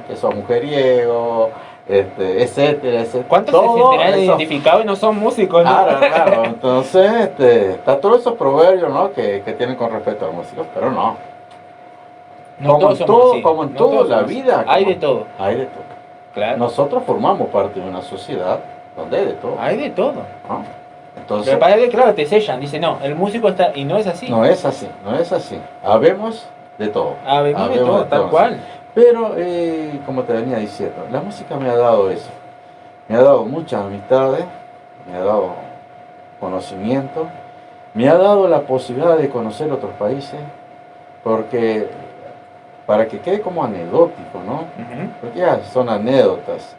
que sos mujeriego, etcétera, etcétera. ¿Cuántos se sentirán identificados y no son músicos, no? Claro. Entonces, está todos esos proverbios, ¿no? que tienen con respecto al músico, pero no. Como en toda la vida. Hay de todo. Hay de todo. Claro. Nosotros formamos parte de una sociedad donde hay de todo. Hay de todo. ¿No? Entonces, pero para que, claro, te sellan, dice, no, el músico está, y no es así. No es así. Habemos de todo. Habemos de todo, tal cual. Pero, como te venía diciendo, la música me ha dado eso. Me ha dado muchas amistades, me ha dado conocimiento, me ha dado la posibilidad de conocer otros países, porque para que quede como anecdótico, ¿no? Porque ya son anécdotas.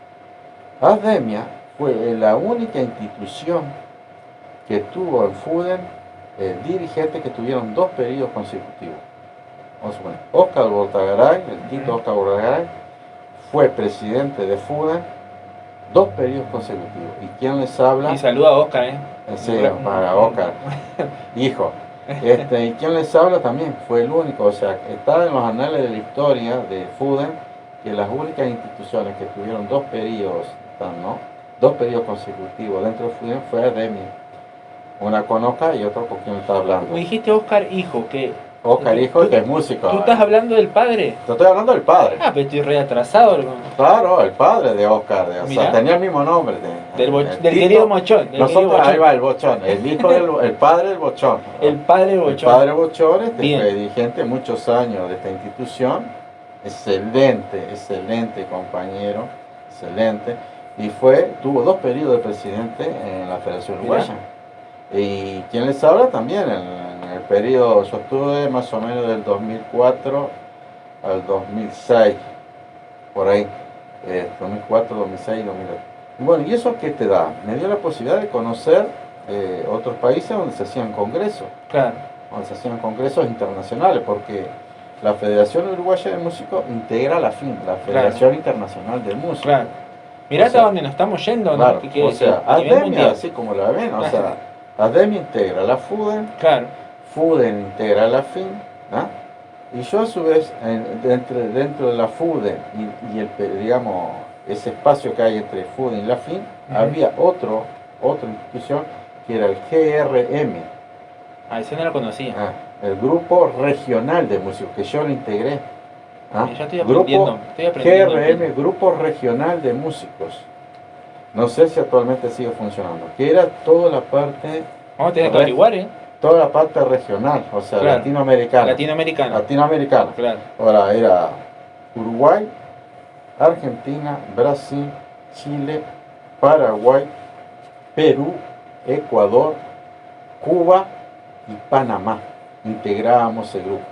ADEMIA fue la única institución que tuvo en FUDEN dirigentes que tuvieron 2 periodos consecutivos. Vamos a poner, Óscar Bortagaray, el Tito Óscar Bortagaray, fue presidente de FUDEN 2 periodos consecutivos. ¿Y quién les habla? Y saluda a Óscar, Sí, para Óscar, hijo. ¿Y quién les habla también? Fue el único, o sea, está en los anales de la historia de FUDEN que las únicas instituciones que tuvieron 2 periodos, ¿no? 2 periodos consecutivos dentro de FUDEN fue ADEMIA. Una con Óscar y otra con quien está hablando. Me dijiste Óscar hijo, que... Óscar hijo, que es músico. ¿Tú estás hablando del padre? Te estoy hablando del padre. Pero estoy reatrasado. Claro, el padre de Óscar. O sea, tenía el mismo nombre. Del querido Mochón. Ahí va el Bochón. El hijo el padre del Bochón. El padre Bochón. El padre Bochón, fue dirigente muchos años de esta institución. Excelente compañero. Excelente. Y tuvo 2 periodos de presidente en la Federación Uruguaya. Y quien les habla también, en el periodo, yo estuve más o menos del 2004 al 2006, por ahí, 2004, 2006, 2008. Y bueno, ¿y eso qué te da? Me dio la posibilidad de conocer otros países donde se hacían congresos, Claro, donde se hacían congresos internacionales, porque la Federación Uruguaya de Músicos integra la FIM, la Federación Internacional de Música. claro. Mirá O hasta sea, dónde nos estamos yendo, ¿no? claro, Que quiere o sea, decir, a nivel ADEMIA, mundial. así como la ven, o sea, ADEMIA integra la FUDEN, Claro, FUDEN integra la FIM, ¿no? Y yo a su vez, dentro de la FUDEN y digamos, ese espacio que hay entre FUDEN y la FIM, había otra institución que era el GRM, a ese no lo conocía. el Grupo Regional de Músicos, que yo lo integré. Ya estoy aprendiendo, GRM, Grupo Regional de Músicos. No sé si actualmente sigue funcionando. Que era toda la parte... Vamos a tener que averiguar, ¿eh? Toda la parte regional, o sea, Claro. latinoamericana. Latinoamericana. Claro. Ahora era Uruguay, Argentina, Brasil, Chile, Paraguay, Perú, Ecuador, Cuba y Panamá. Integrábamos el grupo.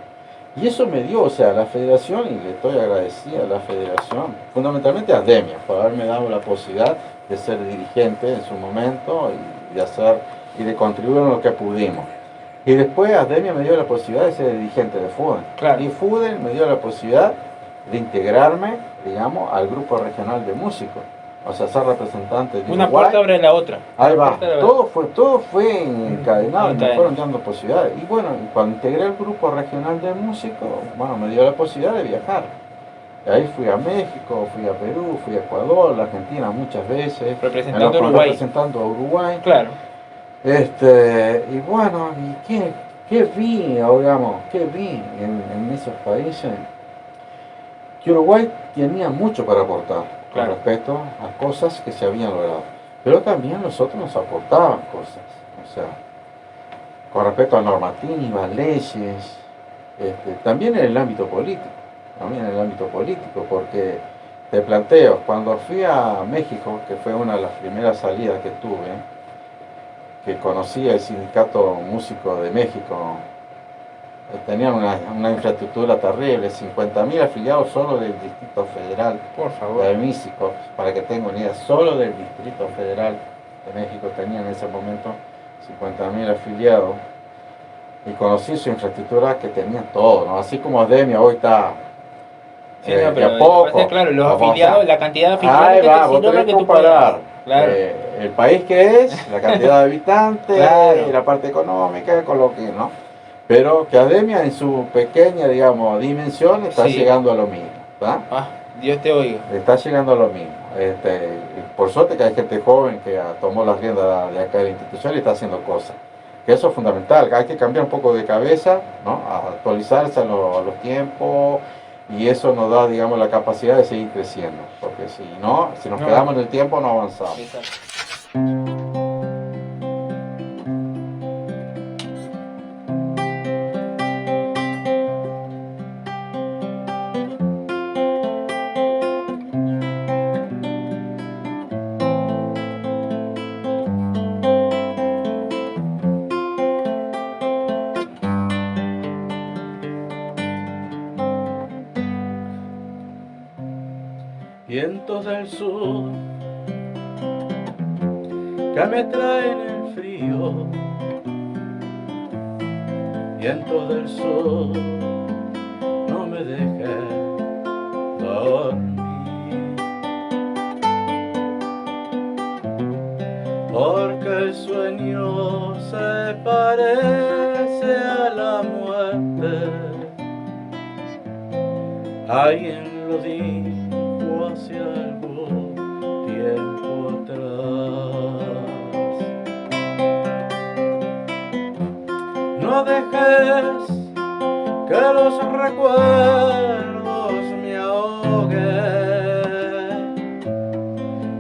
Y eso me dio, o sea, la federación, y le estoy agradecida a la federación, fundamentalmente a ADEMIA, por haberme dado la posibilidad de ser dirigente en su momento y de contribuir en lo que pudimos. Y después ADEMIA me dio la posibilidad de ser dirigente de FUDEN. Claro. Y FUDEN me dio la posibilidad de integrarme, digamos, al grupo regional de músicos. O sea, ser representante de Una Uruguay. puerta abre la otra. Ahí va, todo fue encadenado y me fueron dando posibilidades. Y bueno, cuando integré el grupo regional de músicos, bueno, me dio la posibilidad de viajar. Y ahí fui a México, fui a Perú, fui a Ecuador, la Argentina muchas veces. Representando a Uruguay. Representando a Uruguay. Claro. Y bueno, ¿y qué vi, digamos, qué vi en esos países? Que Uruguay tenía mucho para aportar. Con respecto a cosas que se habían logrado. Pero también nosotros nos aportaban cosas, o sea, con respecto a normativas, leyes, también en el ámbito político, porque te planteo, cuando fui a México, que fue una de las primeras salidas que tuve, que conocí el Sindicato Músico de México, tenían una infraestructura terrible, 50.000 afiliados solo del Distrito Federal. Por favor. De músicos, para que tengan una idea, solo del Distrito Federal de México tenían en ese momento 50.000 afiliados. Y conocí su infraestructura que tenía todo, ¿no? Así como ADEMIA hoy está sí, no, pero a poco. Claro, los afiliados, la cantidad de afiliados ahí que va, vos tenés que comparar el país que es, la cantidad de habitantes, y la parte económica, con lo que, ¿no? Pero que ADEMIA en su pequeña, digamos, dimensión está llegando a lo mismo, ¿tá? Dios te oiga. Está llegando a lo mismo. Por suerte que hay gente joven que tomó las riendas de acá de la institución y está haciendo cosas. Que eso es fundamental, que hay que cambiar un poco de cabeza, ¿no? A actualizarse a los tiempos, y eso nos da, digamos, la capacidad de seguir creciendo. Porque si nos quedamos en el tiempo, no avanzamos. Exacto. Vientos del sur que me traen el frío, vientos del sur, no me dejes dormir, porque el sueño se parece a la muerte, alguien lo dijo hace algún tiempo atrás. No dejes que los recuerdos me ahoguen.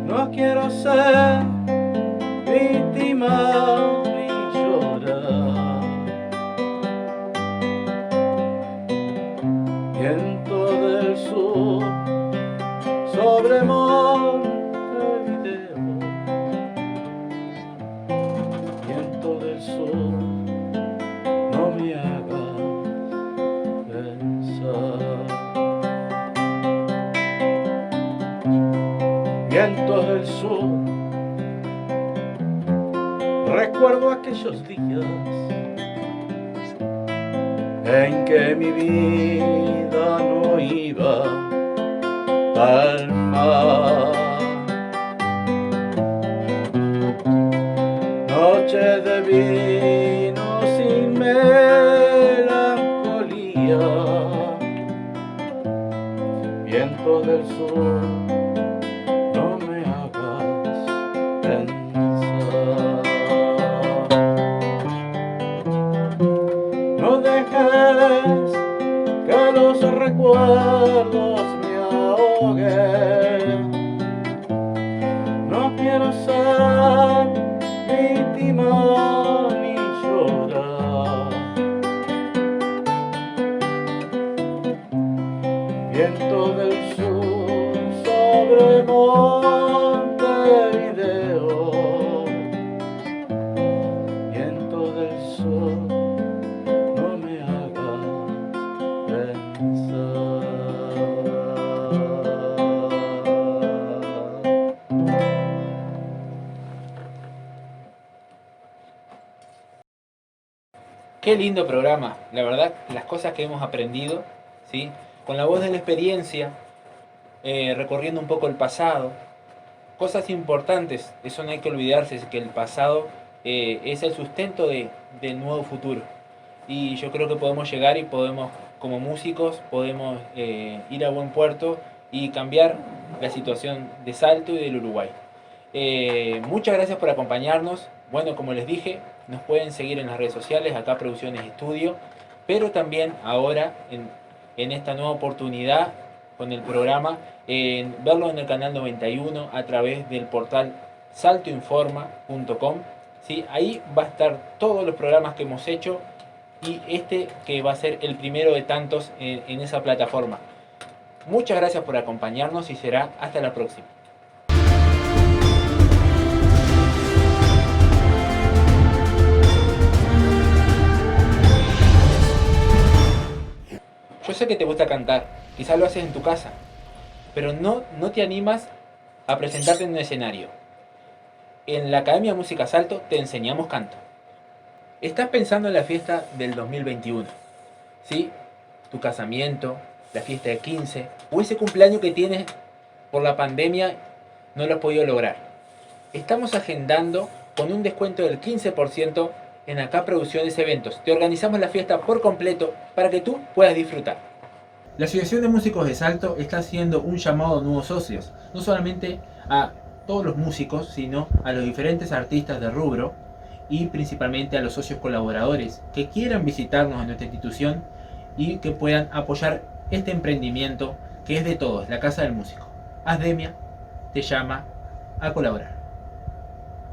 No quiero ser víctima ni llorar. Viento del sur sobre Montevideo, viento del del sur. Recuerdo aquellos días en que mi vida no iba al mar. Noche de vino sin melancolía, viento del sur, no me hagas pensar. No dejes que los recuerdos me ahoguen. No quiero ser víctima ni llorar. Viento del sur sobre Montevideo, viento del sur, no me hagas pensar. Qué lindo programa, la verdad, las cosas que hemos aprendido, ¿sí? Con la voz de la experiencia, recorriendo un poco el pasado, cosas importantes, eso no hay que olvidarse, es que el pasado es el sustento del nuevo futuro. Y yo creo que podemos llegar y podemos, como músicos, podemos ir a buen puerto y cambiar la situación de Salto y del Uruguay. Muchas gracias por acompañarnos. Bueno, como les dije, nos pueden seguir en las redes sociales, acá Producciones Estudio, pero también ahora en esta nueva oportunidad con el programa, verlo en el canal 91 a través del portal saltoinforma.com, ¿sí? Ahí va a estar todos los programas que hemos hecho y este que va a ser el primero de tantos en esa plataforma. Muchas gracias por acompañarnos y será hasta la próxima. Yo sé que te gusta cantar, quizás lo haces en tu casa, pero no te animas a presentarte en un escenario. En la Academia de Música Salto te enseñamos canto. Estás pensando en la fiesta del 2021, ¿sí? Tu casamiento, la fiesta de 15, o ese cumpleaños que tienes por la pandemia no lo has podido lograr. Estamos agendando con un descuento del 15% en Acá Producciones Eventos. Te organizamos la fiesta por completo para que tú puedas disfrutar. La Asociación de Músicos de Salto está haciendo un llamado a nuevos socios, no solamente a todos los músicos, sino a los diferentes artistas de rubro y principalmente a los socios colaboradores que quieran visitarnos en nuestra institución y que puedan apoyar este emprendimiento que es de todos, la Casa del Músico. Asdemia te llama a colaborar.